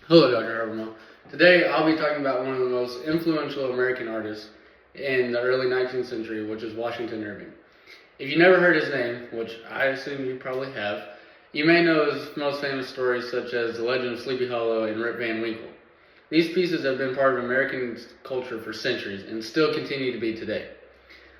Hello, Dr. Irving. Today, I'll be talking about one of the most influential American artists in the early 19th century, which is Washington Irving. If you never heard his name, which I assume you probably have, you may know his most famous stories such as The Legend of Sleepy Hollow and Rip Van Winkle. These pieces have been part of American culture for centuries and still continue to be today.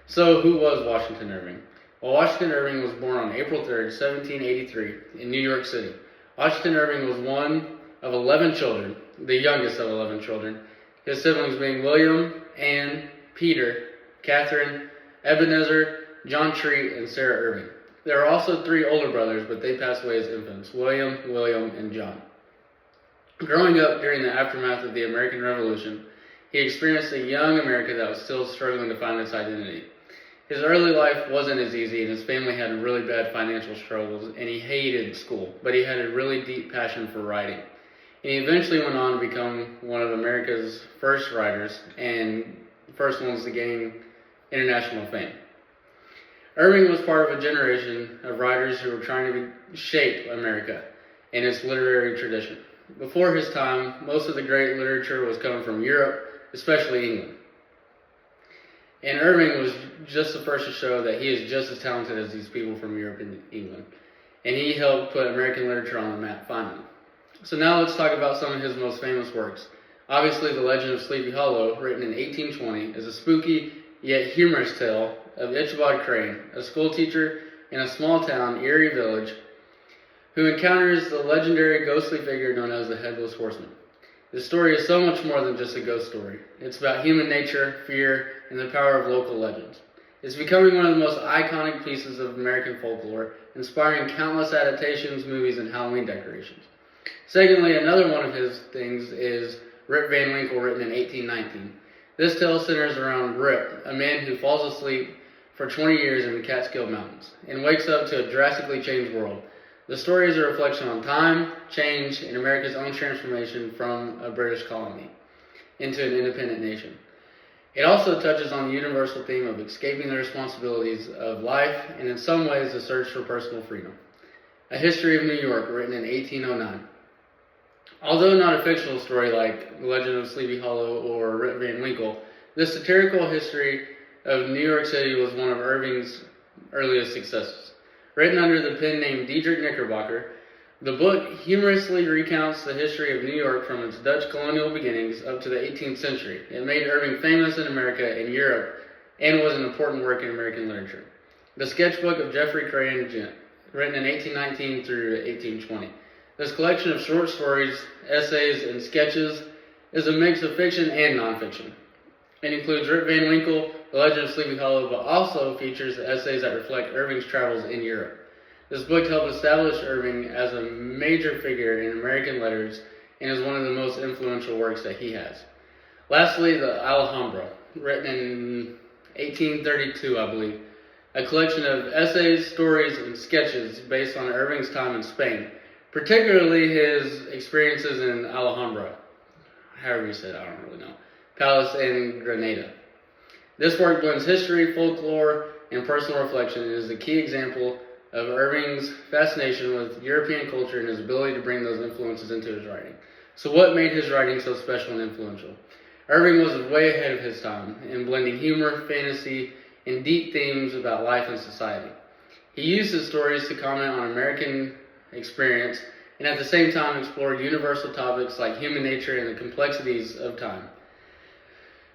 So, who was Washington Irving? Well, Washington Irving was born on April 3rd, 1783, in New York City. Washington Irving was one of 11 children, the youngest of 11 children, his siblings being William, Anne, Peter, Catherine, Ebenezer, John Treat, and Sarah Irving. There are also three older brothers, but they passed away as infants, William, and John. Growing up during the aftermath of the American Revolution, he experienced a young America that was still struggling to find its identity. His early life wasn't as easy, and his family had really bad financial struggles, and he hated school, but he had a really deep passion for writing. And he eventually went on to become one of America's first writers and first ones to gain international fame. Irving was part of a generation of writers who were trying to shape America and its literary tradition. Before his time, most of the great literature was coming from Europe, especially England. And Irving was just the first to show that he is just as talented as these people from Europe and England. And he helped put American literature on the map finally. So now let's talk about some of his most famous works. Obviously, The Legend of Sleepy Hollow, written in 1820, is a spooky yet humorous tale of Ichabod Crane, a schoolteacher in a small town, Erie Village, who encounters the legendary ghostly figure known as the Headless Horseman. This story is so much more than just a ghost story. It's about human nature, fear, and the power of local legends. It's becoming one of the most iconic pieces of American folklore, inspiring countless adaptations, movies, and Halloween decorations. Secondly, another one of his things is Rip Van Winkle, written in 1819. This tale centers around Rip, a man who falls asleep for 20 years in the Catskill Mountains and wakes up to a drastically changed world. The story is a reflection on time, change, and America's own transformation from a British colony into an independent nation. It also touches on the universal theme of escaping the responsibilities of life and, in some ways, the search for personal freedom. A History of New York, written in 1809. Although not a fictional story like The Legend of Sleepy Hollow or Rip Van Winkle, this satirical history of New York City was one of Irving's earliest successes. Written under the pen name Diedrich Knickerbocker, the book humorously recounts the history of New York from its Dutch colonial beginnings up to the 18th century. It made Irving famous in America and Europe and was an important work in American literature. The Sketchbook of Geoffrey Crayon Gent, written in 1819 through 1820. This collection of short stories, essays, and sketches is a mix of fiction and nonfiction. It includes Rip Van Winkle, The Legend of Sleepy Hollow, but also features essays that reflect Irving's travels in Europe. This book helped establish Irving as a major figure in American letters and is one of the most influential works that he has. Lastly, the Alhambra, written in 1832, I believe, a collection of essays, stories, and sketches based on Irving's time in Spain, particularly his experiences in Alhambra, however you said, I don't really know, Palace in Granada. This work blends history, folklore, and personal reflection and is a key example of Irving's fascination with European culture and his ability to bring those influences into his writing. So what made his writing so special and influential? Irving was way ahead of his time in blending humor, fantasy, and deep themes about life and society. He used his stories to comment on American experience and at the same time explored universal topics like human nature and the complexities of time.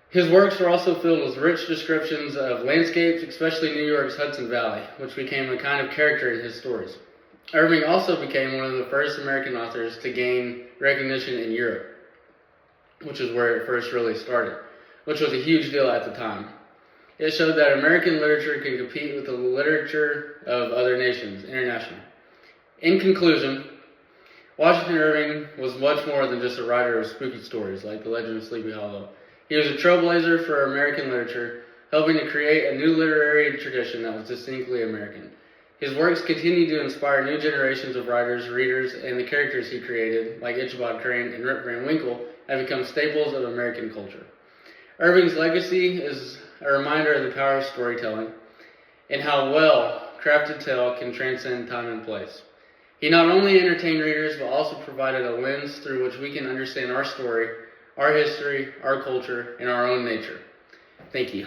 His works were also filled with rich descriptions of landscapes, especially New York's Hudson Valley, which became a kind of character in his stories. Irving also became one of the first American authors to gain recognition in Europe, which is where it first really started, which was a huge deal at the time. It showed that American literature can compete with the literature of other nations, internationally. In conclusion, Washington Irving was much more than just a writer of spooky stories like The Legend of Sleepy Hollow. He was a trailblazer for American literature, helping to create a new literary tradition that was distinctly American. His works continue to inspire new generations of writers, readers, and the characters he created, like Ichabod Crane and Rip Van Winkle, have become staples of American culture. Irving's legacy is a reminder of the power of storytelling and how well crafted tale can transcend time and place. He not only entertained readers, but also provided a lens through which we can understand our story, our history, our culture, and our own nature. Thank you.